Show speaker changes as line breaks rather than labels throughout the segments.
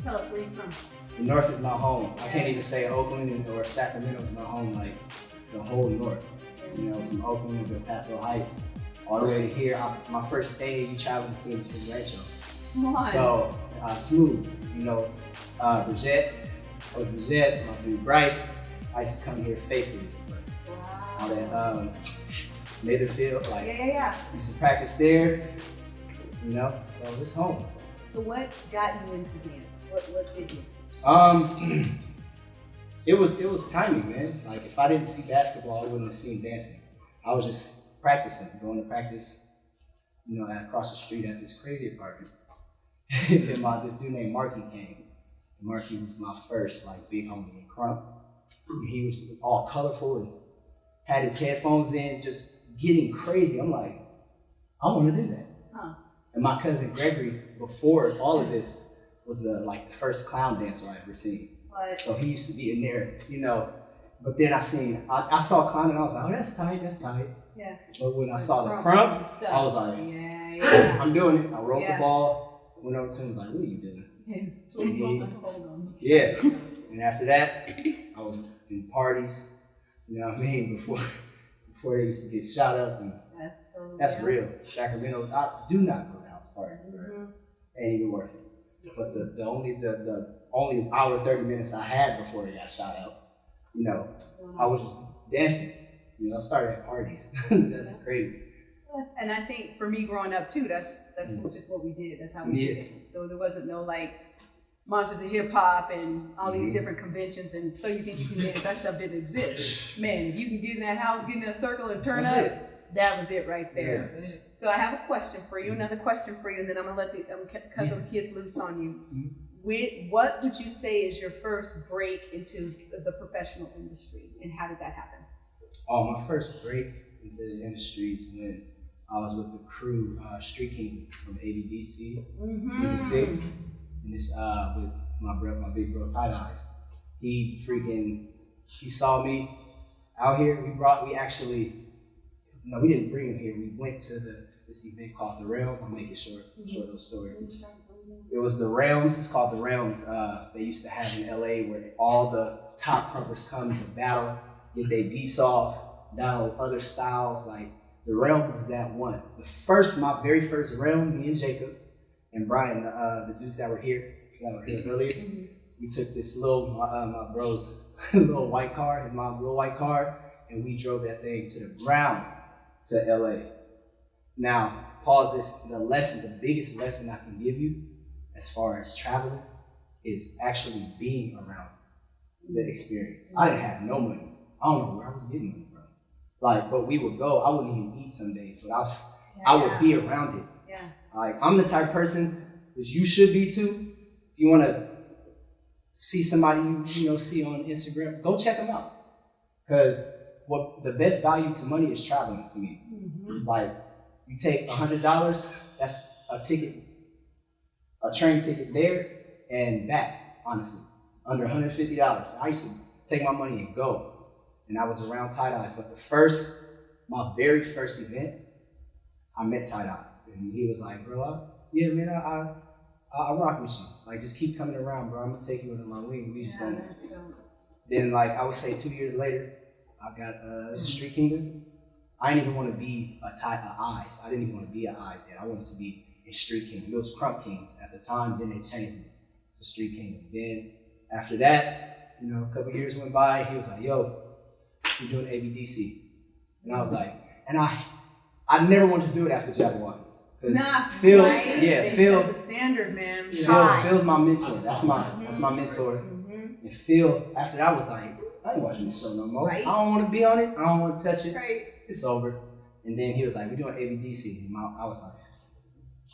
Tell us where you from.
The North is my home. I can't even say Oakland or Sacramento is my home, like the whole North. You know, from Oakland to Paso Heights, all the way to here. My first stage you traveled to Rancho.
Come on.
So smooth, you know. Bridget, my dude Bryce, I used to come here faithfully.
Wow.
All that Matherfield, like
Yeah.
used to practice there, you know. So it's home.
So what got you into dance? What did you?
It was timing, man. Like if I didn't see basketball, I wouldn't have seen dancing. I was just practicing, going to practice, you know, across the street at this crazy apartment. And this dude named Marky came. And Marky was my first like big homie in Crump. And he was all colorful and had his headphones in, just getting crazy. I'm like, I want to do that.
Huh.
And my cousin Gregory, before all of this, was the first clown dancer I ever seen.
What?
So he used to be in there, you know. But then I saw clown and I was like, oh, that's tight.
Yeah.
But when I saw the crump, I was like,
yeah.
I'm doing it. I rolled the ball, went over to him, was like, what are you doing? Yeah. And after that, I was in parties, you know what I mean, before they used to get shot up. And that's real. Sacramento, I do not go to house parties. Ain't even worth it. But the only hour 30 minutes I had before they got shot up, you know, I was just dancing. You know, I started at parties. That's crazy.
And I think for me growing up too, that's just what we did. That's how we did it. So there wasn't no like monsters of hip hop and all these different conventions, and so you think you can dance. That stuff didn't exist. Man, if you can get in that house, get in that circle and turn up, that was it right there. Yeah. So I have a question for you, another question for you, and then I'm gonna let the couple of kids loose on you. What would you say is your first break into the professional industry, and how did that happen?
Oh, my first break into the industry is when I was with the crew, Street King from ABDC, Season 6, and this with my big bro Tight Eyes. He saw me out here. We didn't bring him here. We went to this event called The Realm. I'll make it short little story. It was The Realms. It's called The Realms. They used to have in LA where all the top crumpers come to battle, get their beefs off, battle other styles. Like The Realm was that one. My very first Realm, me and Jacob and Brian, the dudes that were here earlier, we took this my bro's little white car, his mom's little white car, and we drove that thing to the ground to LA. Now, pause this. The biggest lesson I can give you as far as traveling is actually being around the experience. I didn't have no money. I don't know where I was getting money from. But we would go. I wouldn't even eat some days, but I would be around it.
Yeah.
Like I'm the type of person that you should be too. If you want to see somebody you see on Instagram, go check them out. Because the best value to money is traveling to me. Like you take $100, that's a train ticket there and back, honestly, under $150. I used to take my money and go. And I was around Tight Eyes. But my very first event, I met Tight Eyes. And he was like, bro, yeah, man, I rock with you. Like, just keep coming around, bro. I'm going to take you under my wing. We just don't. Then, I would say 2 years later, I got Street Kingdom. I didn't even want to be a Eyes. I didn't even want to be an Eyes yet. I wanted to be a Street Kingdom. It was Crump Kings at the time. Then they changed it to Street Kingdom. Then after that, a couple years went by. He was like, yo, you're doing ABDC. And I was like, and I never wanted to do it after Jabberwockies. Phil, Phil,
the standard, man.
Phil's my mentor. That's my mentor. And Phil, after that, was like, I ain't watching this show no more. Right. I don't want to be on it. I don't want to touch it. Right. It's over. And then he was like, we're doing ABDC. And I was like,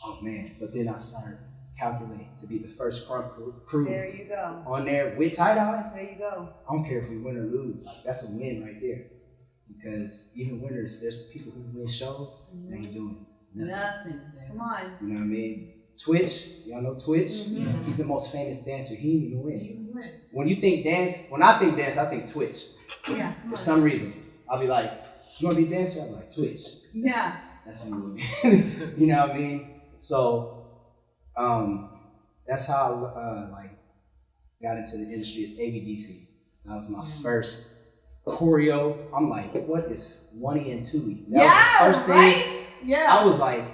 oh man. But then I started calculating to be the first crew.
There you go.
On there with Tight Eyes.
There you go.
I don't care if we win or lose. That's a win right there. Because even winners, there's people who win shows, they ain't doing
nothing. Come on.
You know what I mean? Twitch, y'all know Twitch? He's the most famous dancer. He didn't even win. When I think dance, I think Twitch.
Yeah.
For some reason. I'll be like, you want to be a dancer? I'll be like, Twitch.
Yeah.
That's how you win. You know what I mean? So, that's how got into the industry is ABDC. That was my first choreo. I'm like, what is 1E and 2E? That was the first thing.
Yeah.
I was like,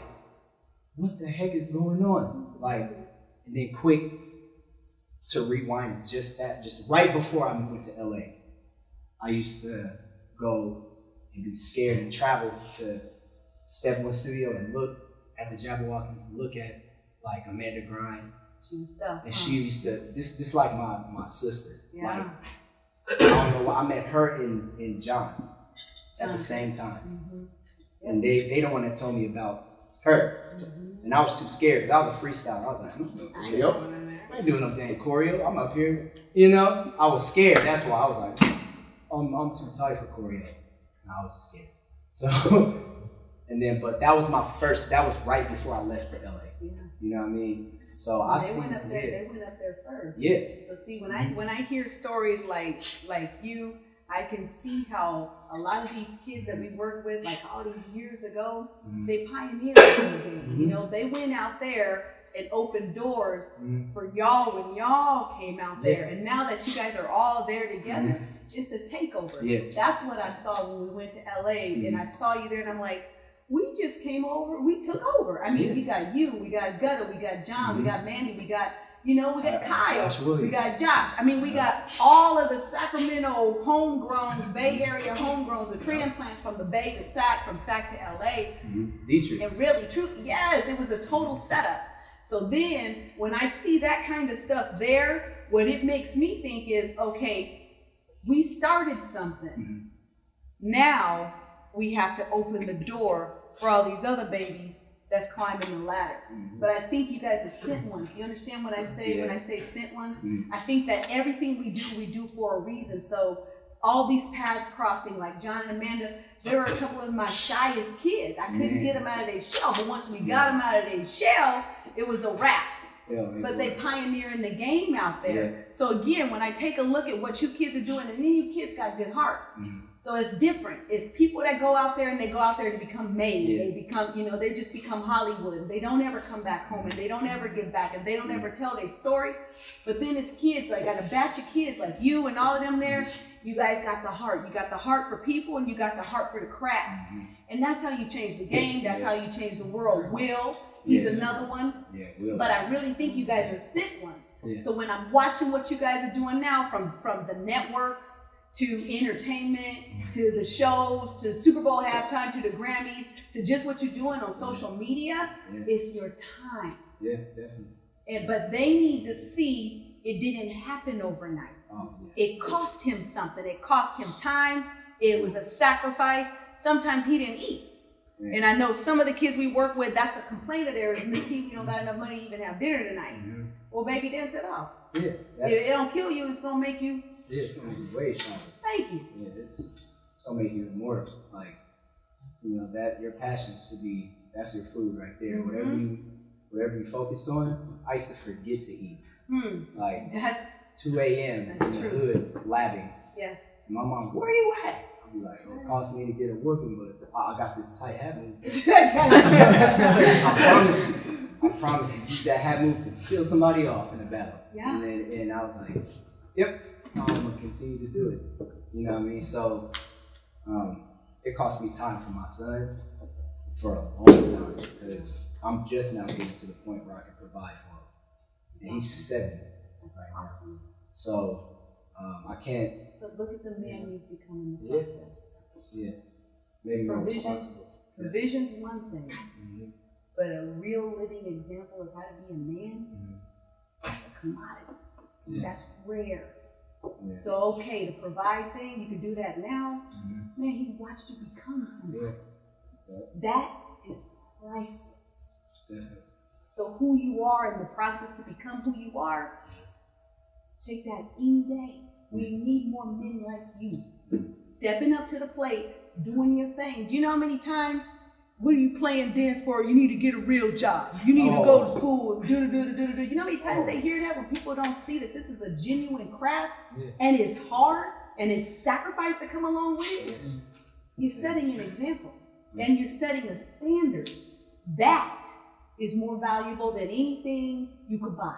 what the heck is going on? Like, and then quick to rewind just right before I went to LA. I used to go and be scared and travel to Step One Studio and look at the Jabberwockies, look at like Amanda Grind. And she used to, this like my sister.
Yeah.
Like, I don't know why, I met her in John at the same time.
Mm-hmm.
And they don't want to tell me about her. Mm-hmm. And I was too scared because I was a freestyle. I was like, I ain't doing no damn choreo. I'm up here. You know, I was scared. That's why I was like, I'm too tight for choreo. And I was just scared. So, and then, but that was that was right before I left to LA. Yeah. You know what I mean? So I
They went up there first.
Yeah.
So see, when I hear stories like you, I can see how a lot of these kids that we worked with, like all these years ago, they pioneered in the game. You know, they went out there and opened doors for y'all when y'all came out there. And now that you guys are all there together, it's a takeover. Yeah. That's what I saw when we went to LA, and I saw you there, and I'm like, we just came over, we took over. I mean, we got you, we got Gutta, we got John, we got Mandy, we got, we got Kyle, we got Josh. I mean, we got all of the Sacramento homegrown, Bay Area homegrown, the transplants from the Bay to Sac, from Sac to LA.
Dietrich.
And really, yes, it was a total setup. So then, when I see that kind of stuff there, what it makes me think is, okay, we started something. Now, we have to open the door for all these other babies that's climbing the ladder. But I think you guys are sent ones. You understand what I say when I say sent ones? I think that everything we do for a reason. So all these paths crossing, like John and Amanda, there were a couple of my shyest kids. I couldn't get them out of their shell, but once we got them out of their shell, it was a wrap. But they pioneer in the game out there. So again, when I take a look at what you kids are doing, and then you kids got good hearts. So it's different. It's people that go out there and they go out there to become made. They become, they just become Hollywood. They don't ever come back home and they don't ever give back and they don't ever tell their story. But then it's kids, I got a batch of kids like you and all of them there. You guys got the heart. You got the heart for people and you got the heart for the craft. And that's how you change the game. That's how you change the world. Will, he's another one. Will. But I really think you guys are sent ones. So when I'm watching what you guys are doing now, from the networks to entertainment, to the shows, to Super Bowl halftime, to the Grammys, to just what you're doing on social media, it's your time. Yeah, definitely. But they need to see it didn't happen overnight. It cost him something. It cost him time. It was a sacrifice. Sometimes he didn't eat. And I know some of the kids we work with, that's a complaint of theirs. Miss T, we don't got enough money to even have dinner tonight. Well, baby, dance it off. It don't kill you. It's going to make you.
It's going to make you way stronger.
Thank you.
It's going to make you even more, like, that your passions to be, that's your food right there. Whatever you focus on, I used to forget to eat. Like, that's 2 a.m. in the hood, labbing. Yes. And my mom, where are you at? I'll be like, it costs me to get a whooping, but I got this tight hat move. I promise you, use that hat move to kill somebody off in a battle. Yeah. And I was like, yep. I'm gonna continue to do it. You know what I mean? So it cost me time for my son for a long time because I'm just now getting to the point where I can provide for him. And he's 7 right now. So I can't.
So look at the man you've become in the process.
Yeah. Maybe more responsible.
Provision's one thing, but a real living example of how to be a man, that's a commodity. That's rare. So okay, the provide thing, you can do that now. Man, he watched you become somebody. That is priceless. So who you are in the process to become who you are, take that any day. We need more men like you. Stepping up to the plate, doing your thing. Do you know how many times, what are you playing dance for? You need to get a real job. You need to go to school and do. You know how many times they hear that when people don't see that this is a genuine craft and it's hard and it's sacrifice to come along with it? You're setting an example and you're setting a standard. That is more valuable than anything you could buy.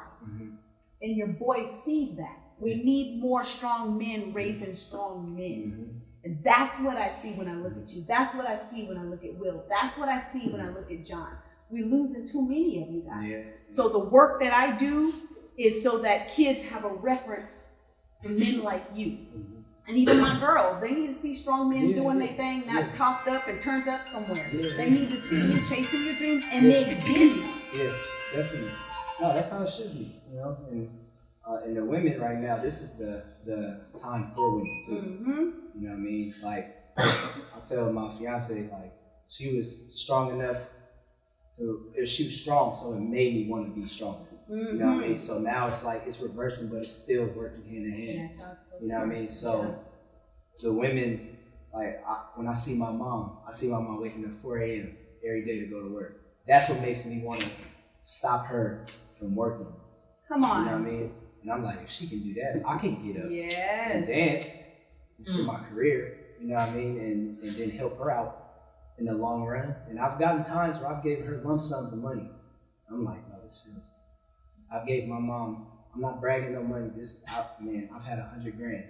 And your boy sees that. We need more strong men raising strong men. And that's what I see when I look at you. That's what I see when I look at Will. That's what I see when I look at John. We're losing too many of you guys.
Yeah.
So the work that I do is so that kids have a reference for men like you. And even my girls, they need to see strong men doing their thing, not tossed up and turned up somewhere. They need to see you chasing your dreams and they get it.
Yeah, definitely. No, that's how it should be, you know. And the women right now, this is the time for women too. You know what I mean? Like, I tell my fiance, like, she was strong enough she was strong, so it made me want to be stronger. You know what I mean? So now it's like, it's reversing, but it's still working hand in hand. You know what I mean? So the women, like, when I see my mom waking up 4 a.m. every day to go to work. That's what makes me want to stop her from working.
Come on.
You know what I mean? And I'm like, if she can do that, I can get up
and
and dance for my career. You know what I mean? And then help her out in the long run. And I've gotten times where I've given her lump sums of money. I'm like, no, this feels. I gave my mom, I'm not bragging no money. I've had $100,000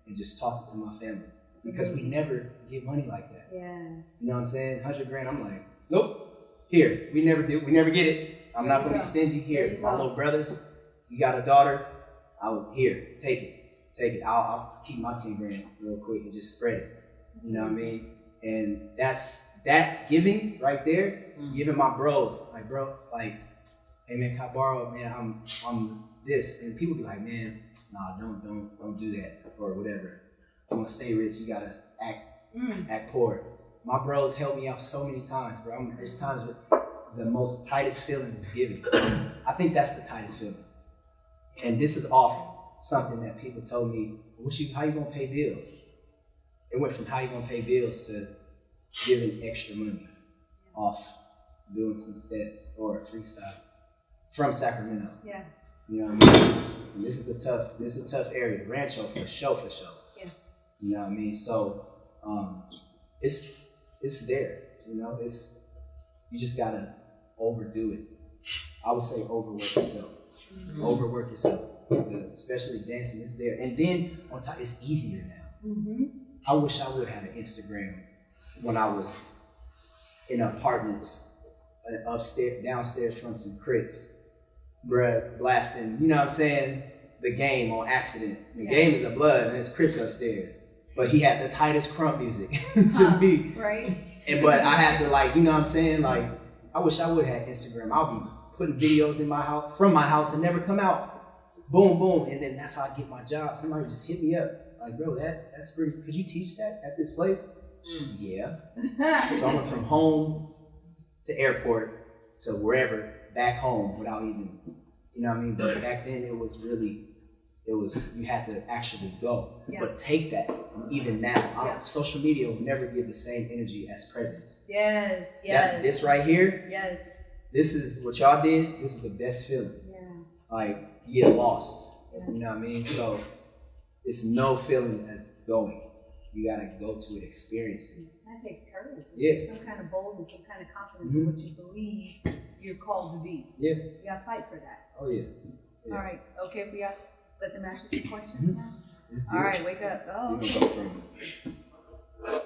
and just tossed it to my family because we never get money like that.
Yes.
You know what I'm saying? $100,000. I'm like, nope. Here, we never get it. I'm not gonna be stingy. Here, my little brothers. You got a daughter? Take it. I'll keep my $10,000 real quick and just spread it. You know what I mean? And that's that giving right there. Giving my bros, like, bro, like, hey man, can I borrow? Man, I'm this, and people be like, man, nah, don't do that or whatever. I'm gonna stay rich. You gotta act poor. My bros helped me out so many times, bro. There's times where the most tightest feeling is giving. I think that's the tightest feeling. And this is often something that people told me, how you gonna pay bills? It went from how you gonna pay bills to giving extra money off doing some sets or freestyle from Sacramento.
Yeah.
You know what I mean? And this is a tough area. Rancho for sure.
Yes.
You know what I mean? So it's there. You know, you just gotta overdo it. I would say overwork yourself. Overwork yourself. Especially dancing is there. And then on top, it's easier now. I wish I would have had an Instagram when I was in apartments upstairs, downstairs from some crits, bruh, blasting, you know what I'm saying, The Game on accident. The Game is a blood and it's Crips upstairs. But he had the tightest crump music to me.
Right.
But I had to, like, you know what I'm saying? Like, I wish I would have had Instagram. I'll be putting videos in my house, from my house, and never come out. Boom, boom. And then that's how I get my job. Somebody just hit me up. Like, bro, that's free. Could you teach that at this place? Yeah. So I went from home to airport to wherever, back home without even, you know what I mean? But back then it was, you had to actually go.
Yeah.
But take that, and even now, social media will never give the same energy as presence.
Yes.
This right here,
yes.
This is what y'all did, this is the best feeling.
Yeah.
Like, you get lost, you know what I mean? So, it's no feeling as going. You gotta go to it, experience it.
That takes courage.
Yeah.
Some kind of boldness, some kind of confidence in what you believe you're called to be.
Yeah.
You gotta fight for that.
Oh yeah.
All right. Okay, if we let them ask you some questions now.
All
right, wake up. Oh,
you can go from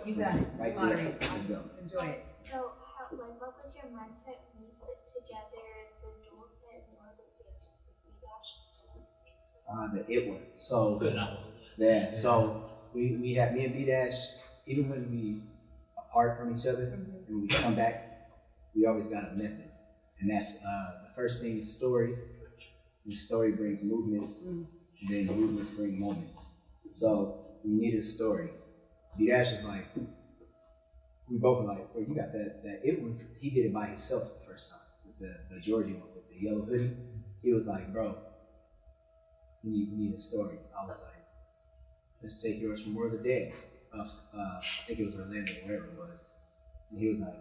you got it.
right to
Moderate.
left. Let's go.
Enjoy it.
So, what was your mindset when you put together the dual set or the kids with B-Dash?
The It One. So yeah. So we had me and B-Dash, even when we apart from each other and we come back, we always got a method. And that's the first thing is story. And story brings movements, and then movements bring moments. So we needed a story. B-Dash is like, we both were like, well, you got that It One. He did it by himself the first time with the Georgia one with the yellow hoodie. He was like, bro, we need a story. I was like, let's take yours from World of Dance. I think it was Orlando, wherever it was. And he was like,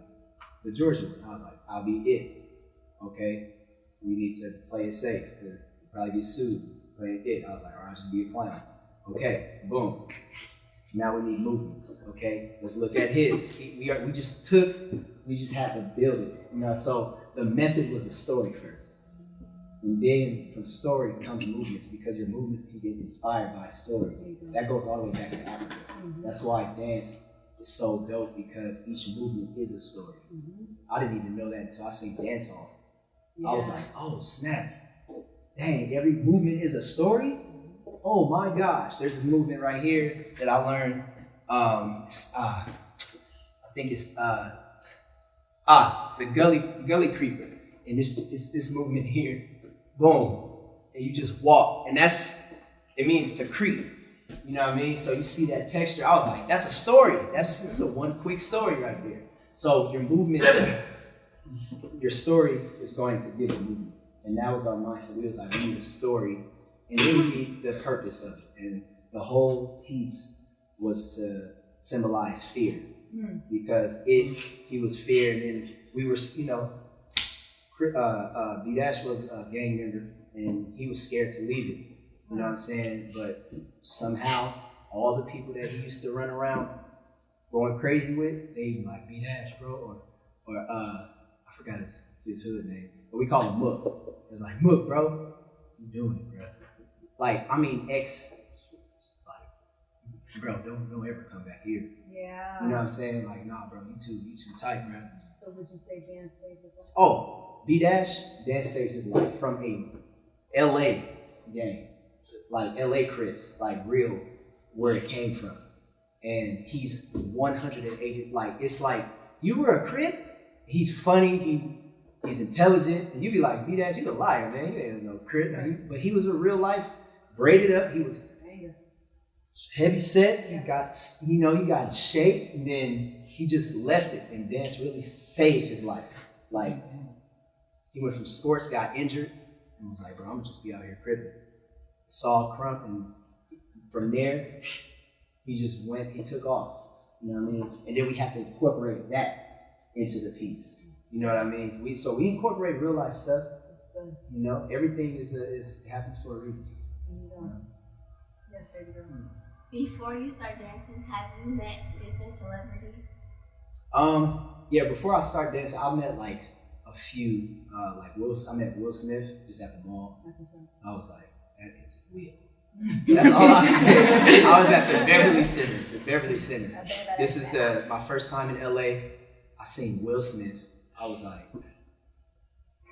the Georgia one. I was like, I'll be it. Okay? We need to play it safe. We'll probably get sued playing it. I was like, all right, I'll just be a clown. Okay, boom. Now we need movements. Okay, let's look at his. We just had to build it. You know, so the method was a story first. And then from story comes movements, because your movements can get inspired by stories. That goes all the way back to Africa. That's why dance is so dope, because each movement is a story. I didn't even know that until I seen dance off. I was like, oh snap. Dang, every movement is a story? Oh my gosh. There's this movement right here that I learned. I think it's the gully creeper. And this movement here. Boom. And you just walk. And it means to creep. You know what I mean? So you see that texture. I was like, that's a story. That's a one quick story right there. So your movement, your story is going to give a movement. And that was our mindset. We was like, we need a story. And then we need the purpose of it. And the whole piece was to symbolize fear. Because he was fear, and then we were, B-Dash was a gang member, and he was scared to leave it. You know what I'm saying? But somehow, all the people that he used to run around going crazy with, they be like, B-Dash, bro, or I forgot his hood name, but we call him Mook. It was like, Mook, bro, you doing it, bro. Like, I mean, bro, don't ever come back here.
Yeah.
You know what I'm saying? Like, nah, bro, you too tight, bro.
So would you say dance saved his life?
Oh, B-Dash, dance saved his life from a LA gang. Like LA Crips, like real, where it came from. And he's 180, like, it's like, you were a Crip? He's funny, he's intelligent, and you be like, B-Dash, you a liar, man, you ain't no Crip. But he was a real life, braided up, he was heavy set, he got in shape, and then he just left it, and dance really saved his life. Like, he went from sports, got injured, and was like, bro, I'm gonna just be out here cripping. Saw Crump, and from there, he took off. You know what I mean? And then we have to incorporate that into the piece. You know what I mean? So we incorporate real life stuff. You know, everything happens for a reason.
Yes, baby girl.
Before you start dancing, have you met different celebrities?
Yeah, before I started dancing, I met like a few, I met Will Smith just at the mall. I was like, that is Will. That's all I said. I was at the Beverly Center. This is my first time in LA. I seen Will Smith. I was like,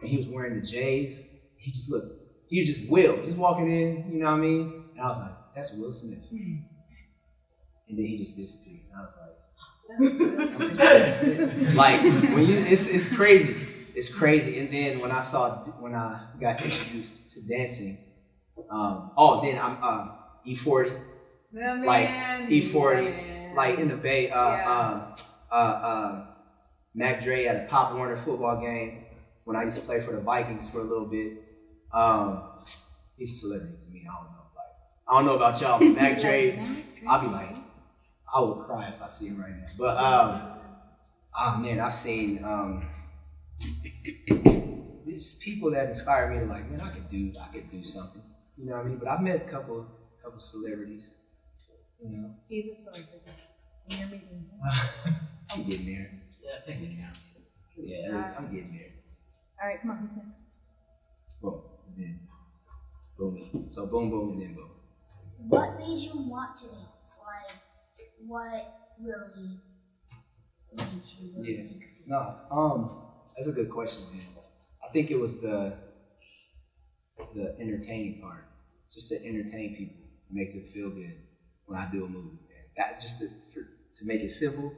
and he was wearing the J's. He was just Will, just walking in, you know what I mean? And I was like, that's Will Smith. And then he just disappeared. And I was like, like it's crazy. It's crazy. And then when I got introduced to dancing, then I'm E40. Like E40, like in the Bay, Mac Dre at a Pop Warner football game when I used to play for the Vikings for a little bit. He's a celebrity to me. I don't know about y'all, but Mac Dre, I'll be like, I would cry if I see him right now. But man, I've seen these people that inspire me to like, man, I could do something. You know what I mean? But I've met a couple celebrities. You know.
Jesus, like in your meeting.
I'm getting there.
Yeah, it's getting there.
Yeah, I'm getting there.
All right, come on, who's next?
Boom, and then boom. So boom, boom, and then boom.
What made you want to dance? Like, what really made you really think of it?
That's a good question, man. I think it was the entertaining part, just to entertain people, make them feel good when I do a move. Man. That just to make it simple.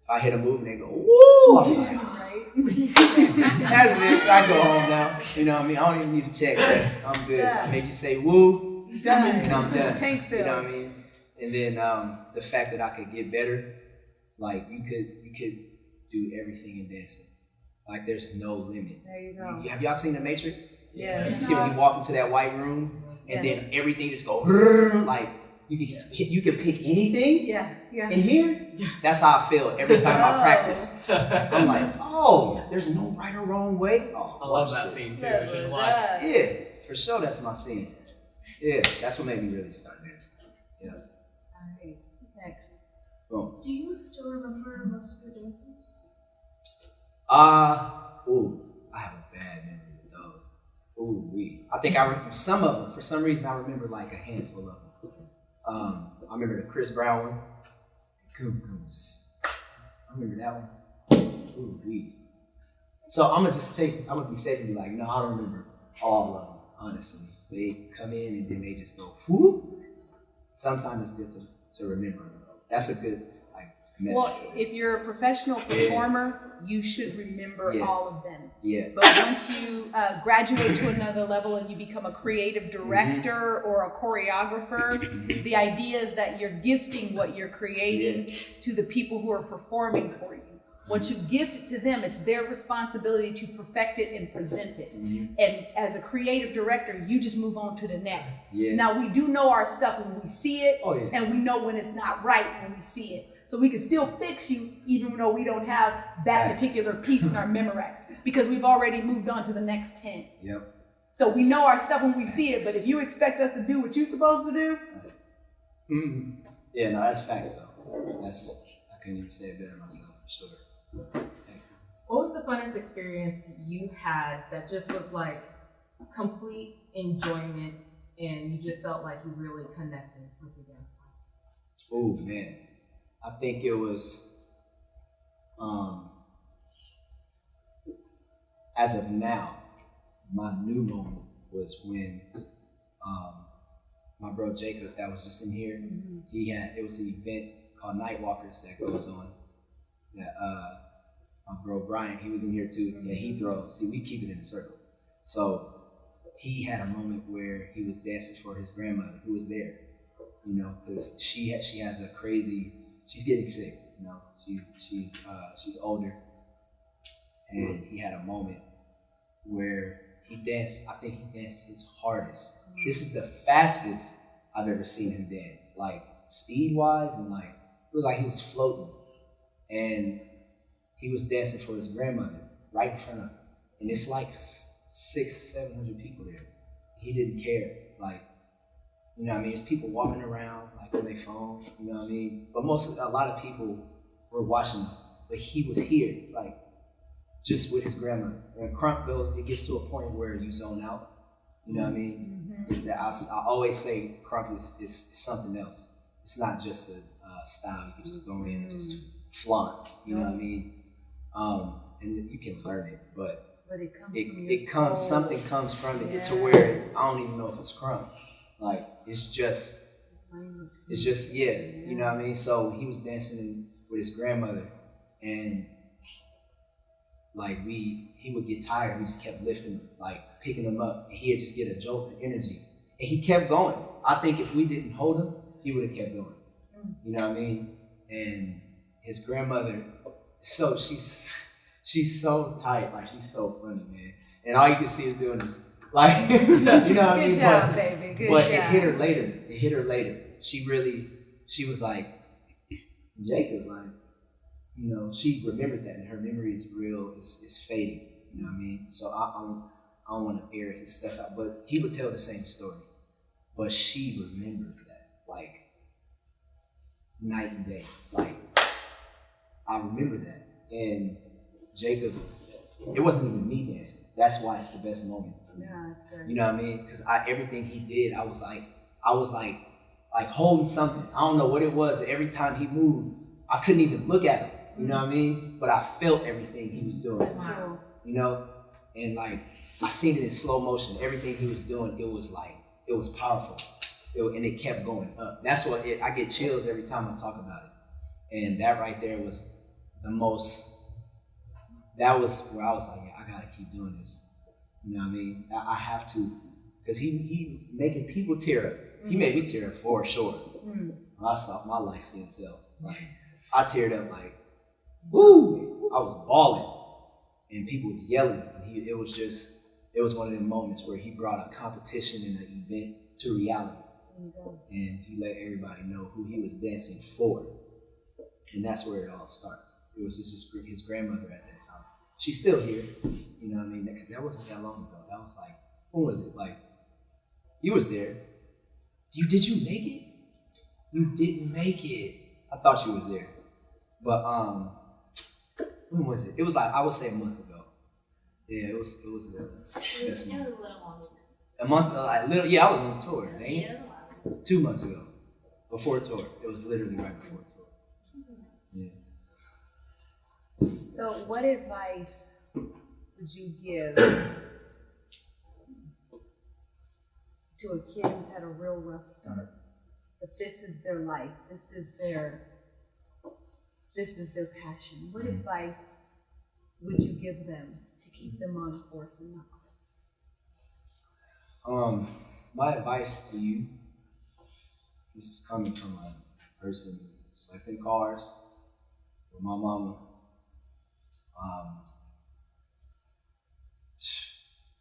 If I hit a move and they go, woo! I'm like,
Right.
that's it. I go home now. You know what I mean? I don't even need to check that. I'm good.
Yeah.
I made you say woo.
Done.
And I'm done.
Tank fill.
You know what I mean? And then the fact that I could get better, like you could do everything in dancing. Like there's no limit.
There you go.
Have y'all seen The Matrix?
Yeah.
You see when you walk into that white room and then everything just go like you can pick anything
Yeah.
in here. That's how I feel every time I practice. I'm like, there's no right or wrong way. Oh,
I love that scene too. It's just watch.
Yeah, for sure, that's my scene. Yeah, that's what made me really start dancing. Yeah.
All right. Next.
Boom.
Do you still remember most of your dances?
I have a bad memory of those. Ooh, I think some of them. For some reason, I remember like a handful of them. I remember the Chris Brown one. Cuckoos. I remember that one. Ooh, So I'm gonna be safe and be like, no, I don't remember all of them, honestly. They come in and then they just go, whoop. Sometimes it's good to remember them. That's a good message.
Well, if you're a professional performer, you should remember all of them.
Yeah.
But once you graduate to another level and you become a creative director or a choreographer, the idea is that you're gifting what you're creating to the people who are performing for you. Once you gift it to them, it's their responsibility to perfect it and present it. And as a creative director, you just move on to the next. Now, we do know our stuff when we see it, and we know when it's not right when we see it. So we can still fix you even though we don't have that particular piece in our Memorex, because we've already moved on to the next 10. So we know our stuff when we see it, but if you expect us to do what you're supposed to do.
Yeah, no, that's facts though. I couldn't even say it better myself, for sure.
What was the funnest experience you had that just was like complete enjoyment and you just felt like you really connected with the dance class?
Oh man, I think it was as of now, my new moment was when my bro Jacob, that was just in here, it was an event called Nightwalkers that goes on. That my bro Brian, he was in here too. Yeah, he throws. See, we keep it in a circle. So he had a moment where he was dancing for his grandmother, who was there. You know, because she has a crazy. She's getting sick. You know, she's older, and he had a moment where he danced. I think he danced his hardest. This is the fastest I've ever seen him dance, like speed wise, and like it looked like he was floating. And he was dancing for his grandmother right in front of him. And it's like 600-700 people there. He didn't care. Like, you know what I mean? There's people walking around like on their phone, you know what I mean? But a lot of people were watching him. But he was here, like, just with his grandmother. When Crump goes, it gets to a point where you zone out. You know what I mean? I always say Crump is something else. It's not just a style. You can just go in and just flaunt, you know what I mean? And you can learn it, but something comes from it to where I don't even know if it's crumb. Like it's just you know what I mean? So he was dancing with his grandmother, and like he would get tired. We just kept lifting him, like picking him up, and he'd just get a jolt of energy, and he kept going. I think if we didn't hold him, he would have kept going. You know what I mean? And his grandmother, so she's so tight, like she's so funny, man. And all you can see is doing this, like you know what I mean?
Good job, baby. Good
but
job.
It hit her later. She was like, Jacob, like, you know, she remembered that, and her memory is real. It's fading. You know what I mean? So I don't want to air his stuff out, but he would tell the same story. But she remembers that, like, night and day. Like, I remember that. And Jacob, it wasn't even me dancing. That's why it's the best moment for me. You know what I mean? Because everything he did, I was like holding something. I don't know what it was. Every time he moved, I couldn't even look at him. You know what I mean? But I felt everything he was doing.
Wow.
You know? And like, I seen it in slow motion. Everything he was doing, it was powerful. And it kept going up. That's what I get chills every time I talk about it. And that right there was that was where I was like, I gotta keep doing this. You know what I mean? I have to, because he was making people tear up. He made me tear up for sure. I saw my light skin self. Like, I teared up like, woo! I was bawling, and people was yelling. And it was one of them moments where he brought a competition and an event to reality. And he let everybody know who he was dancing for. And that's where it all starts. It was just his grandmother at that time. She's still here, you know what I mean? Because that wasn't that long ago. That was like, when was it? Like, you was there. Did you make it? You didn't make it. I thought you was there. But when was it? It was like, I would say a month ago. Yeah, it was
It was a little longer.
a month. I was on tour.
It
Ain't
was
it?
a while.
2 months ago, before tour. It was literally right before tour. Yeah.
So what advice would you give to a kid who's had a real rough start? But this is their life, this is their passion. What advice would you give them to keep them on course and not quit?
My advice to you, this is coming from a person who slept in cars with my mama.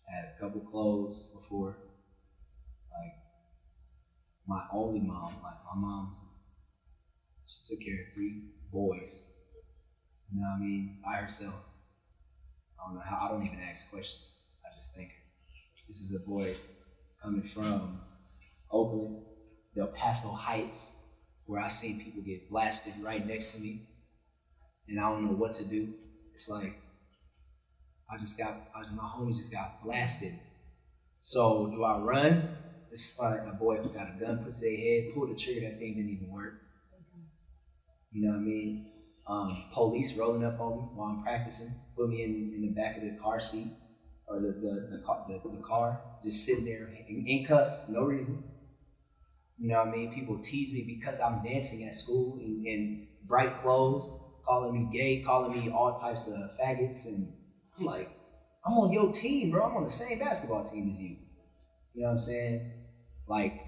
Had a couple clothes before. Like, my only mom, like my mom's, she took care of 3 boys. You know what I mean? By herself. I don't know how, I don't even ask questions. I just think, this is a boy coming from Oakland, Del Paso Heights, where I've seen people get blasted right next to me, and I don't know what to do. It's like, my homie just got blasted. So do I run? It's like a boy who got a gun put to their head, pulled the trigger, that thing didn't even work. You know what I mean? Police rolling up on me while I'm practicing, put me in the back of the car seat, or the car, just sitting there in cuffs, no reason. You know what I mean? People tease me because I'm dancing at school in bright clothes, calling me gay, calling me all types of faggots, and I'm like, I'm on your team, bro. I'm on the same basketball team as you. You know what I'm saying? Like,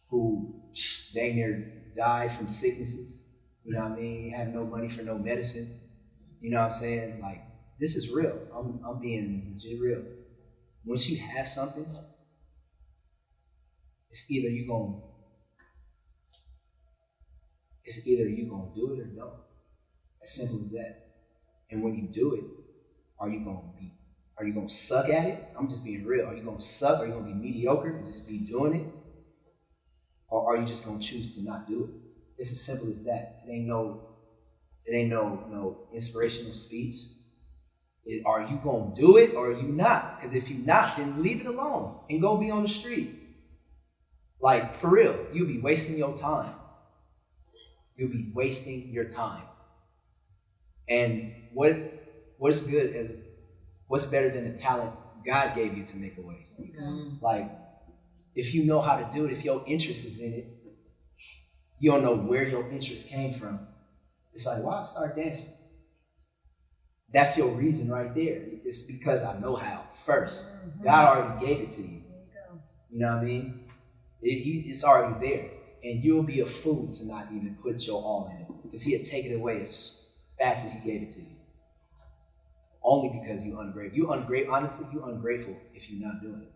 who dang near died from sicknesses. You know what I mean? Have no money for no medicine. You know what I'm saying? Like, this is real. I'm being legit real. Once you have something, it's either you gonna do it or don't. As simple as that. And when you do it, are you gonna suck at it? I'm just being real. Are you gonna suck? Are you gonna be mediocre and just be doing it? Or are you just gonna choose to not do it? It's as simple as that. It ain't no inspirational speech. Are you gonna do it or are you not? Because if you not, then leave it alone and go be on the street. Like, for real, you'll be wasting your time. You'll be wasting your time. And what's better than the talent God gave you to make a way? Like, if you know how to do it, if your interest is in it, you don't know where your interest came from. It's like, why start dancing? That's your reason right there. It's because I know how first. God already gave it to you. You know what I mean? It's already there. And you'll be a fool to not even put your all in it. Because he'll take it away as fast as he gave it to you. Only because you're ungrateful. Honestly, you're ungrateful if you're not doing it.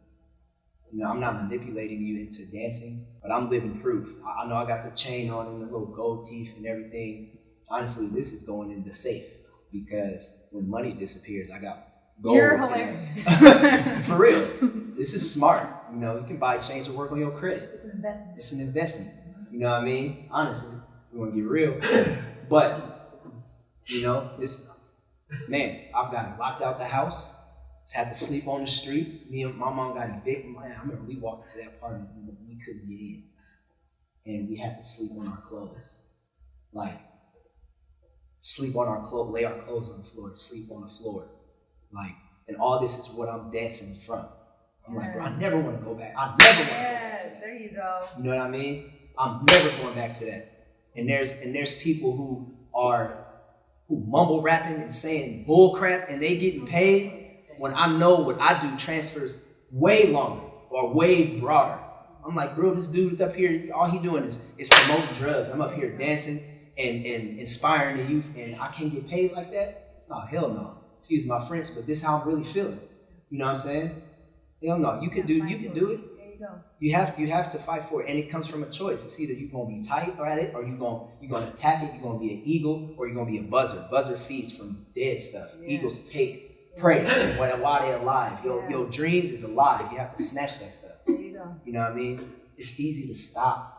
You know, I'm not manipulating you into dancing, but I'm living proof. I know I got the chain on and the little gold teeth and everything. Honestly, this is going in the safe because when money disappears, I got gold.
You're hilarious.
For real. This is smart. You know, you can buy chains to work on your credit.
It's an investment.
It's an investment. You know what I mean? Honestly, we want to get real. But, you know, I've got locked out the house. Had to sleep on the streets. Me and my mom got evicted. Man, I remember we walked to that apartment and we couldn't get in. And we had to sleep on our clothes. Like, sleep on our clothes, lay our clothes on the floor, sleep on the floor. Like, and all this is what I'm dancing from. I'm like, bro, I never want to go back. I never want to go back to that.
There you go.
You know what I mean? I'm never going back to that. And there's people who mumble rapping and saying bull crap and they getting paid. When I know what I do transfers way longer or way broader. I'm like, bro, this dude is up here, all he doing is promoting drugs. I'm up here dancing and inspiring the youth and I can't get paid like that? No, hell no. Excuse my French, but this is how I'm really feeling. You know what I'm saying? Hell no, you can do it.
There you go.
You have to fight for it, and it comes from a choice. It's either you're gonna be tight at it, or you're gonna attack it. You're gonna be an eagle, or you're gonna be a buzzer. Buzzer feeds from dead stuff. Yeah. Eagles take prey while they're alive. Your dreams is alive. You have to snatch that stuff.
There you go.
You know what I mean? It's easy to stop.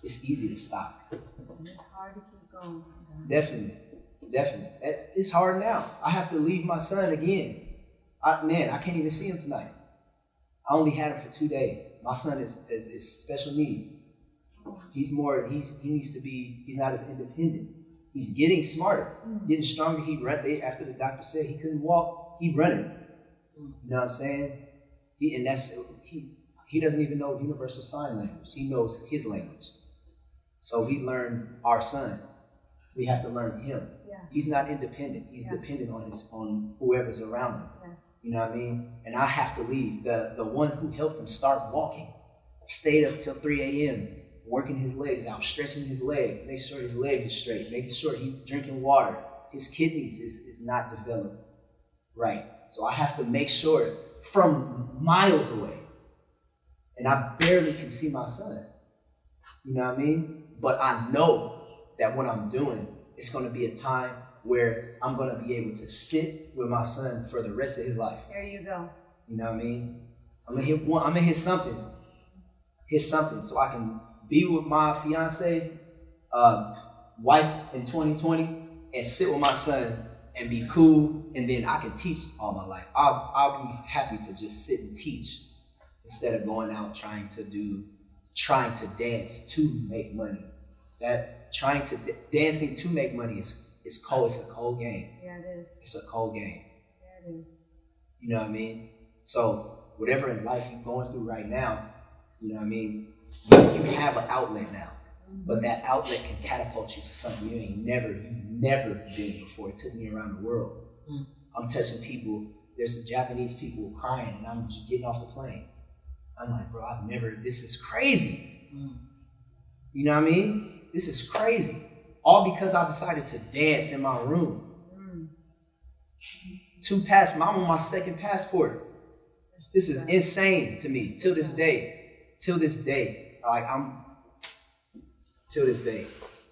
It's easy to stop.
And it's hard to keep going sometimes.
Definitely. Definitely. It's hard now. I have to leave my son again. I can't even see him tonight. I only had him for 2 days. My son is special needs. He's not as independent. He's getting smarter, getting stronger. After the doctor said he couldn't walk, he running. You know what I'm saying? He doesn't even know universal sign language. He knows his language. So we learn our son. We have to learn him.
Yeah.
He's not independent. He's dependent on whoever's around him.
Yeah.
You know what I mean? And I have to leave. The one who helped him start walking stayed up till 3 a.m. working his legs out, stretching his legs, making sure his legs are straight, making sure he's drinking water. His kidneys is not developed right. So I have to make sure from miles away. And I barely can see my son. You know what I mean? But I know that what I'm doing, it's going to be a time where I'm going to be able to sit with my son for the rest of his life.
There you go.
You know what I mean? I'm gonna hit something. Hit something so I can be with my fiance, wife in 2020 and sit with my son and be cool, and then I can teach all my life. I'll be happy to just sit and teach instead of going out trying to dance to make money. Dancing to make money is cold. It's a cold game.
Yeah, it is.
It's a cold game.
Yeah, it is.
You know what I mean? So whatever in life you're going through right now, you know what I mean? You have an outlet now, but that outlet can catapult you to something you've never been before. It took me around the world. I'm touching people. There's Japanese people crying, and I'm just getting off the plane. I'm like, bro, this is crazy. You know what I mean? This is crazy. All because I decided to dance in my room. I'm on my second passport. This is insane to me till this day. Till this day,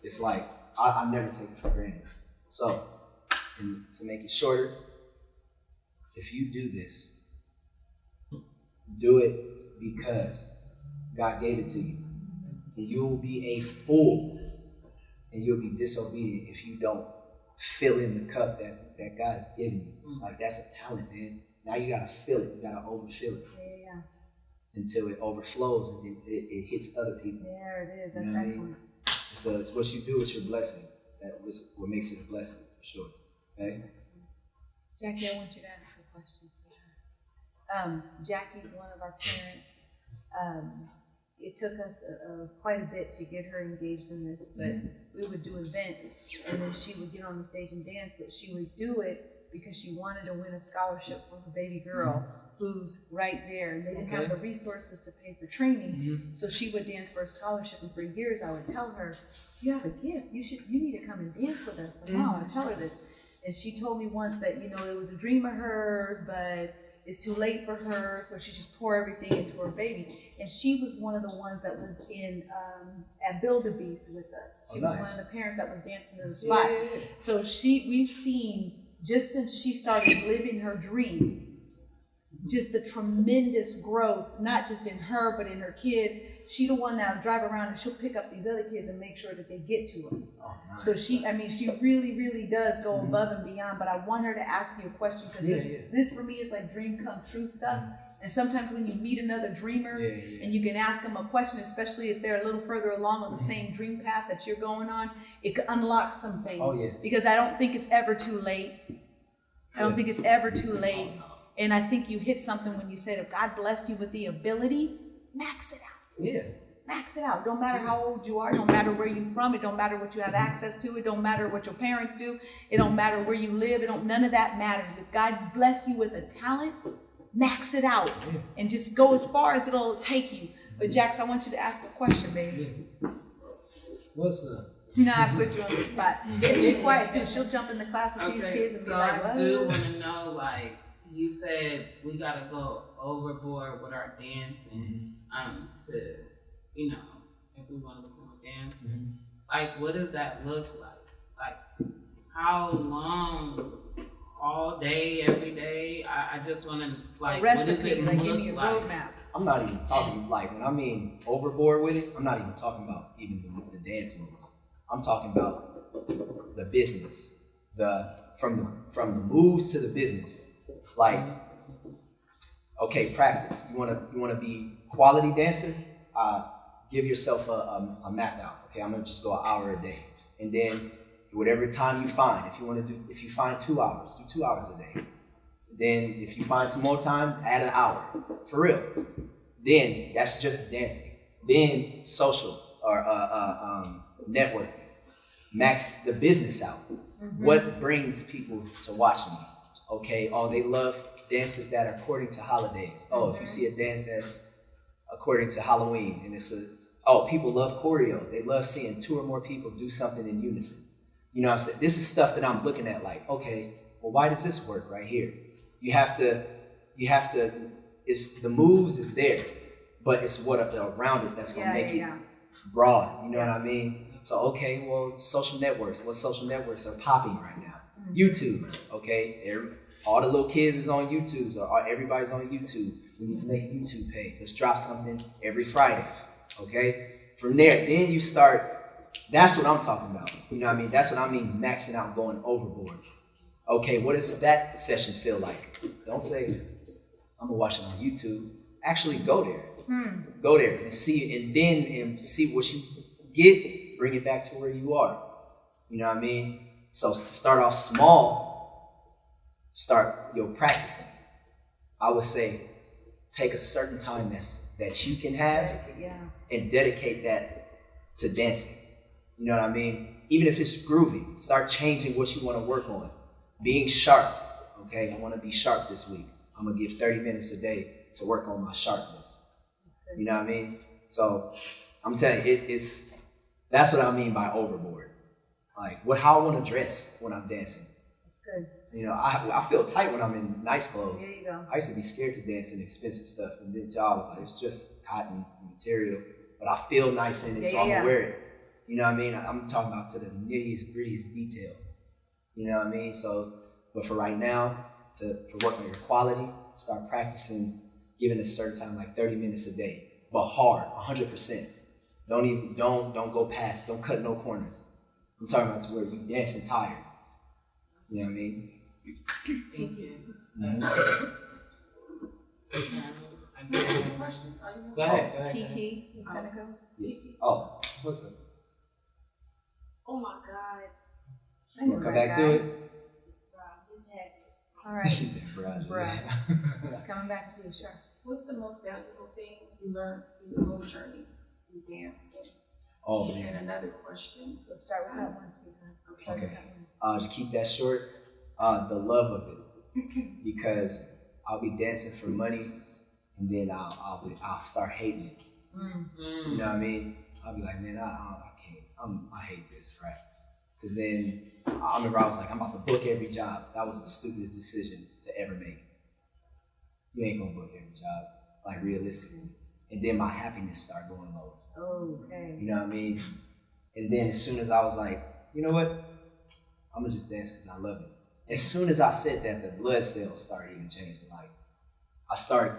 it's like I never take it for granted. So, and to make it shorter, if you do this, do it because God gave it to you. And you will be a fool and you'll be disobedient if you don't fill in the cup that God has given you. Like, that's a talent, man. Now you gotta fill it. You gotta overfill it.
Yeah.
Until it overflows and it hits other people.
There it is.
You
That's
know what I mean?
excellent.
So it's what you do with your blessing. That was what makes it a blessing, for sure. Okay?
Jackie, I want you to ask a question. Jackie's one of our parents. It took us quite a bit to get her engaged in this, but we would do events, and then she would get on the stage and dance. But she would do it because she wanted to win a scholarship for her baby girl who's right there. And they didn't have the resources to pay for training, so she would dance for a scholarship. And for years, I would tell her, "You have a gift. You need to come and dance with us." The mom, I tell her this, and she told me once that it was a dream of hers, but it's too late for her, so she just poured everything into her baby. And she was one of the ones that was in at Build-A-Beast with us. She was one of the parents that was dancing in the spot. Yeah. So we've seen, just since she started living her dream, just the tremendous growth, not just in her, but in her kids. She the one that will drive around and she'll pick up these other kids and make sure that they get to us. Oh, nice. So she really, really does go above and beyond. But I want her to ask you a question, because this for me is like dream come true stuff. And sometimes when you meet another dreamer and you can ask them a question, especially if they're a little further along on the same dream path that you're going on, it could unlock some things. Oh, yeah. Because I don't think it's ever too late. I don't think it's ever too late. And I think you hit something when you said, if God blessed you with the ability, max it out. Yeah. Max it out. Don't matter how old you are. Don't matter where you're from. It don't matter what you have access to. It don't matter what your parents do. It don't matter where you live. None of that matters. If God blessed you with a talent, max it out and just go as far as it'll take you. But Jax, I want you to ask a question, baby.
What's up?
No, I put you on the spot. Be quiet too. She'll jump in the class with these kids and be like,
I do want to know, like, you said we gotta go overboard with our dancing, to, if we want to become a dancer. Like, what does that look like? Like, how long? All day, every day? I just want to, like, what does it
give me a
like?
roadmap.
I'm not even talking, like, when I mean overboard with it, I'm not even talking about even the dancing moves. I'm talking about the business. from the moves to the business. Like, okay, practice. You wanna be quality dancer? Give yourself a map out. Okay, I'm gonna just go an hour a day, and then whatever time you find. If you find 2 hours, do 2 hours a day. Then if you find some more time, add an hour. For real. Then that's just dancing. Then social or networking. Max the business out. What brings people to watch me? Okay, they love dances that are according to holidays. If you see a dance that's according to Halloween, and people love choreo. They love seeing 2 or more people do something in unison. You know what I'm saying? This is stuff that I'm looking at like, okay, well, why does this work right here? You have to, it's the moves is there, but it's what around it that's gonna make it broad. You know what I mean? So, okay, well, social networks. What social networks are popping right now? YouTube, okay? All the little kids is on YouTube, or everybody's on YouTube. We need to make a YouTube page. Let's drop something every Friday, okay? From there, then you start, that's what I'm talking about. You know what I mean? That's what I mean maxing out, going overboard. Okay, what does that session feel like? Don't say, I'm gonna watch it on YouTube. Actually go there. Go there and see it, and see what you get, bring it back to where you are. You know what I mean? So to start off small, start practicing. I would say take a certain time that you can have and dedicate that to dancing. You know what I mean? Even if it's groovy, start changing what you want to work on. Being sharp, okay? I want to be sharp this week. I'm going to give 30 minutes a day to work on my sharpness. You know what I mean? So I'm telling you, that's what I mean by overboard. Like how I want to dress when I'm dancing.
Good.
You know, I feel tight when I'm in nice clothes.
There you go.
I used to be scared to dance in expensive stuff, and then I was like, it's just cotton material, but I feel nice in it, so I'm gonna wear it. You know what I mean? I'm talking about to the nittiest grittiest detail. You know what I mean? So, but for right now, for working on your quality, start practicing, giving a certain time, like 30 minutes a day, but hard, 100%. Don't go past, don't cut no corners. I'm talking about to where you dancing tired. You know what I mean?
Thank you.
Go ahead.
Kiki is gonna go.
Yeah. Oh, what's up?
Oh my God.
You wanna come back to it?
Bro, I'm just happy.
All right.
She said, bruh.
Bruh. Coming back to you, sure.
What's the most valuable thing you learned in your whole journey in dancing?
Oh man.
And another question.
Let's start with that one, Stephen.
Okay. To keep that short, the love of it, because I'll be dancing for money, and then I'll start hating it. You know what I mean? I'll be like, man, I can't. I hate this, right? Because then I remember I was like, I'm about to book every job. That was the stupidest decision to ever make. You ain't gonna book every job, like realistically. And then my happiness started going low.
Okay.
You know what I mean? And then as soon as I was like, you know what? I'm gonna just dance because I love it. As soon as I said that, the blood cells started even changing. Like, I started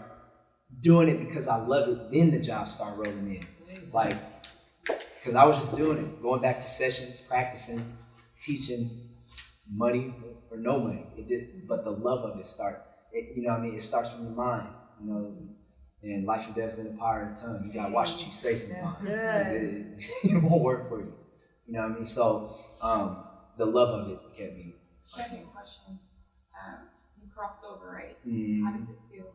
doing it because I love it. Then the jobs started rolling in. Like, because I was just doing it, going back to sessions, practicing, teaching, money or no money. It did, but the love of it you know what I mean? It starts from the mind, you know. And life and death is in the power of the tongue. You gotta watch what you say sometimes. It won't work for you. You know what I mean? So the love of it kept me.
Second question. You crossed over, right?
Mm-hmm.
How does it feel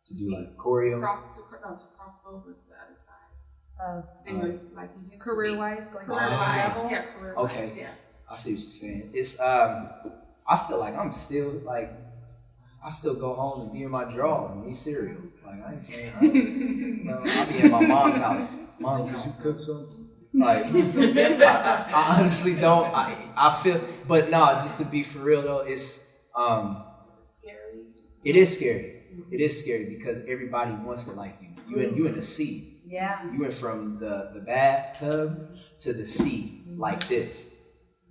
To do like choreo.
to cross over to the other side? Then you're like you used
Career
to be.
wise, going
Career-wise,
to
yeah, career-wise,
Okay.
yeah.
I see what you're saying. It's I feel like I'm still like I still go home and be in my drawers and eat cereal. Like I I'll be at my mom's house. Mom, did you cook something? Like I honestly don't. I feel, but no. Just to be for real though,
Is it scary?
it is scary. It is scary because everybody wants to like you. You in the sea.
Yeah.
You went from the bathtub to the sea like this.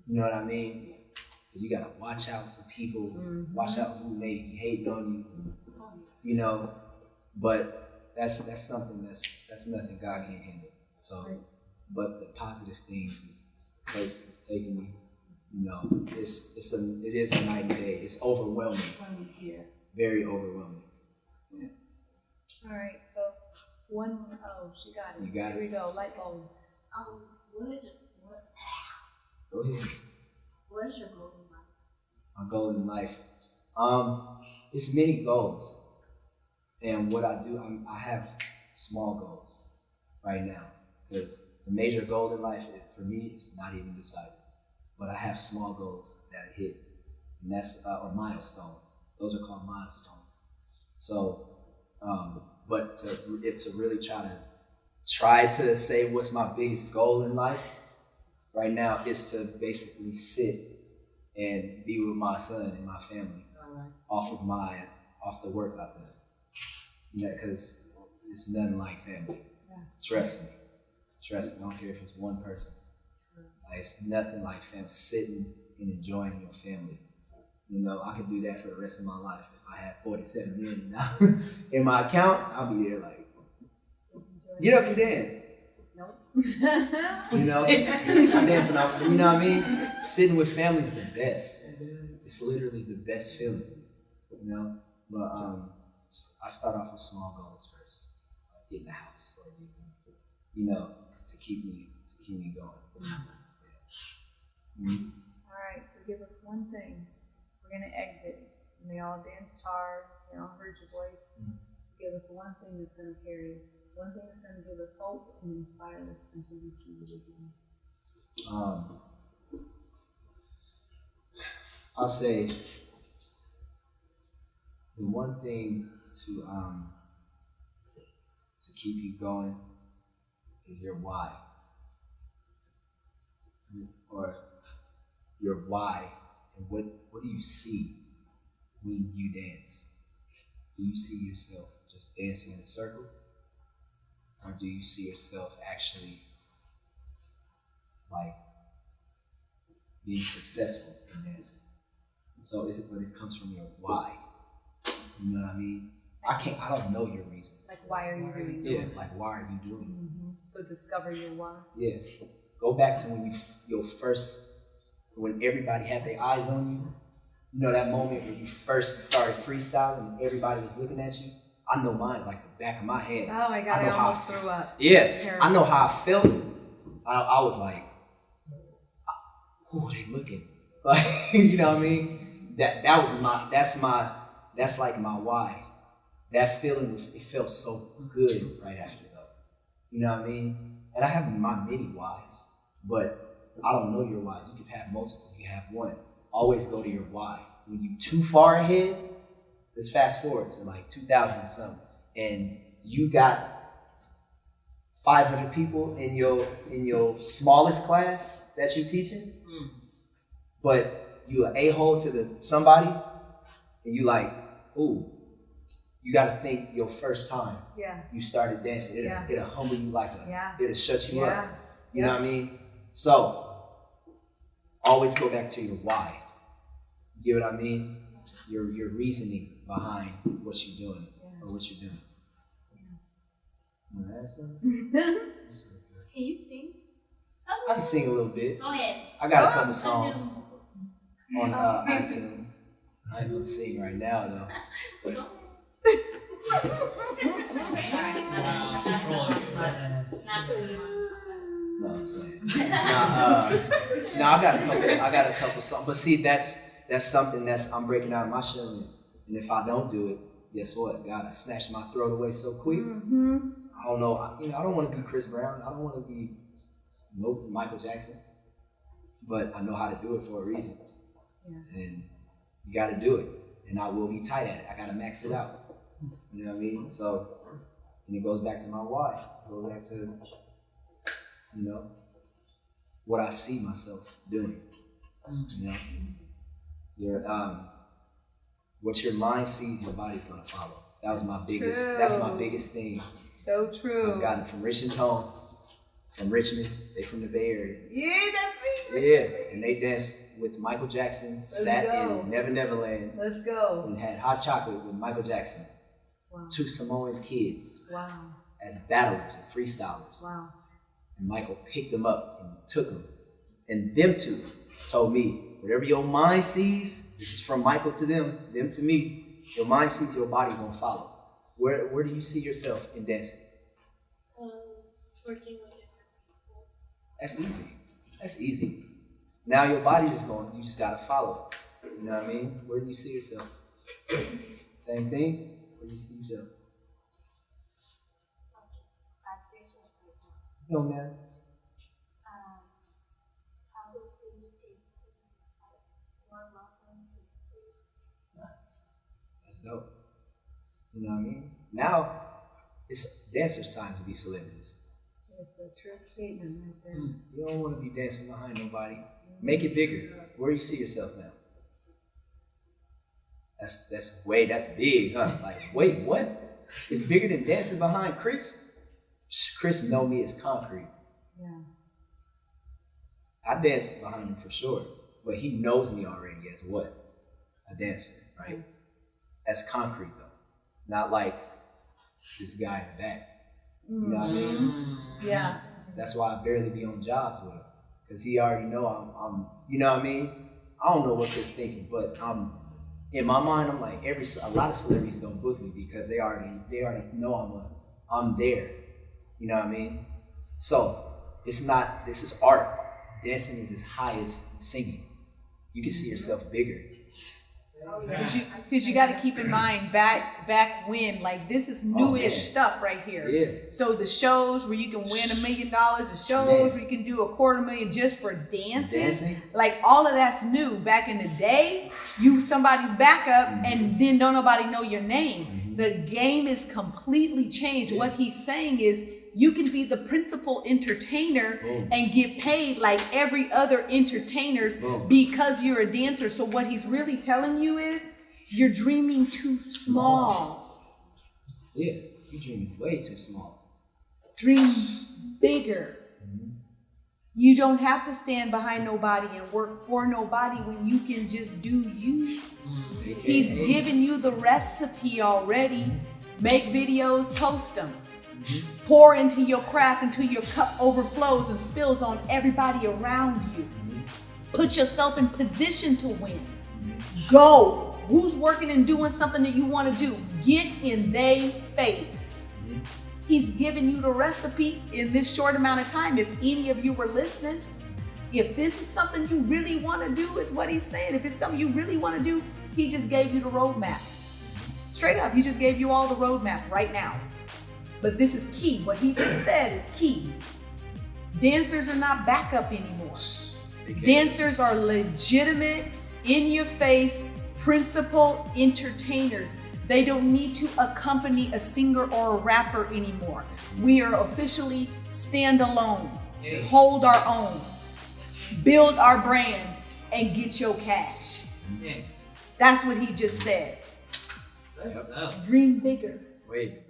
You know what I mean? Because you gotta watch out for people. Watch out who may be hating on you. You know, but that's something that's nothing God can't handle. So, but the positive things is the place it's taking me. it is a night and day. It's overwhelming,
Yeah.
very overwhelming.
All right, so one more. Oh, she got it.
You got
Here
it.
we go. Light bulb.
Go ahead.
What is your goal in life?
My goal in life. It's many goals, and what I do, I have small goals right now, because the major goal in life for me is not even decided. But I have small goals that I hit, and that's or milestones. Those are called milestones. So, but to really try to say what's my biggest goal in life right now is to basically sit and be with my son and my family off the work I've done. Because it's nothing like family.
Yeah.
Trust me. I don't care if it's one person. It's nothing like family. Sitting and enjoying your family. I could do that for the rest of my life. If I had $47 million in my account, I'll be there like, get up and dance.
Nope.
I dance when I, you know what I mean? Sitting with family is the best. It's literally the best feeling, But I start off with small goals first, like getting a house, or to keep me going.
All right, so give us one thing. We're going to exit. And they all danced hard. They all heard your voice. Give us one thing that's going to carry us. One thing that's going to give us hope and inspire us until we see you again.
I'll say the one thing to keep you going is your why. Or your why, and what do you see when you dance? Do you see yourself just dancing in a circle? Or do you see yourself actually like being successful in dancing? So but it comes from your why. You know what I mean? I don't know your reason.
Like, why are you doing
Yeah,
this?
like why are you doing it?
So discover your why.
Yeah. Go back to when everybody had their eyes on you. That moment when you first started freestyling and everybody was looking at you. I know mine like the back of my hand.
Oh my God, I almost threw up.
Yeah, I know how I felt. I was like, who are they looking? Like, you know what I mean? That's like my why. That feeling, it felt so good right after though. You know what I mean? And I have my many whys, but I don't know your whys. You can have multiple, you can have one. Always go to your why. When you're too far ahead, let's fast forward to like 2000 and something, and you got 500 people in your smallest class that you're teaching, but you an a-hole to somebody, and you like, ooh, you got to think your first time you started dancing, it'll humble you like it'll shut you up. You know what I mean? So always go back to your why. You get what I mean? Your reasoning behind what you're doing or what you're doing. You want to add something?
Can you sing?
I can sing a little bit.
Go ahead.
I got a couple songs on iTunes. I ain't gonna sing right now though.
Go Not really much.
No, I'm saying. I got a couple songs. But see, that's something I'm breaking out of my shell. And if I don't do it, guess what? God, I snatched my throat away so quick. I don't know. I don't want to be Chris Brown. I don't want to be Michael Jackson. But I know how to do it for a reason. And you got to do it. And I will be tight at it. I got to max it out. You know what I mean? So, and it goes back to my why. It goes back to, what I see myself doing. What your mind sees, your body's gonna follow. That's my biggest thing.
So true.
I got it from Rich and Tone, from Richmond. They from the Bay Area.
Yeah, that's me.
Yeah, and they danced with Michael Jackson, sat
go.
in Never Never Land,
Let's go.
and had hot chocolate with Michael Jackson.
Wow.
2 Samoan kids
Wow.
as battlers and freestylers.
Wow.
And Michael picked them up and took them. And them two told me, whatever your mind sees, this is from Michael to them to me. Your mind sees, your body gonna follow. Where do you see yourself in dancing?
Working with different people.
That's easy. That's easy. Now your body is going, you just gotta follow. You know what I mean? Where do you see yourself? Same thing? Where do you see yourself?
Practice with people.
No, man.
Probably dancing, more welcome dancers.
Nice. That's dope. You know what I mean? Now, it's dancers' time to be celebrities.
It's a true statement right there.
You don't want to be dancing behind nobody. Make it bigger. Where do you see yourself now? That's big, huh? Like, wait, what? It's bigger than dancing behind Chris? Chris know me as concrete.
Yeah.
I dance behind him for sure, but he knows me already as what? A dancer, right? That's concrete though. Not like this guy in the back. You know what I mean?
Yeah.
That's why I barely be on jobs with him. Because he already know I'm, you know what I mean? I don't know what Chris thinking, but in my mind, I'm like, a lot of celebrities don't book me because they already know I'm there. You know what I mean? So this is art. Dancing is as high as singing. You can see yourself bigger.
Because you got to keep in mind back when, like, this is newish stuff right here.
Yeah.
So the shows where you can win $1 million, the shows where you can do $250,000 just for dancing, like all of that's new. Back in the day, you somebody's backup and then don't nobody know your name. The game is completely changed. What he's saying is you can be the principal entertainer and get paid like every other entertainers because you're a dancer. So what he's really telling you is you're dreaming too small.
Yeah, you're dreaming way too small.
Dream bigger. You don't have to stand behind nobody and work for nobody when you can just do you. He's given you the recipe already. Make videos, post them. Pour into your craft until your cup overflows and spills on everybody around you. Put yourself in position to win. Go. Who's working and doing something that you want to do? Get in their face. He's given you the recipe in this short amount of time. If any of you were listening, if this is something you really want to do, is what he's saying. If it's something you really want to do, he just gave you the roadmap. Straight up, he just gave you all the roadmap right now. But this is key. What he just said is key. Dancers are not backup anymore. Dancers are legitimate, in your face, principal entertainers. They don't need to accompany a singer or a rapper anymore. We are officially standalone, hold our own, build our brand, and get your cash. That's what he just said. Dream bigger.
Wait.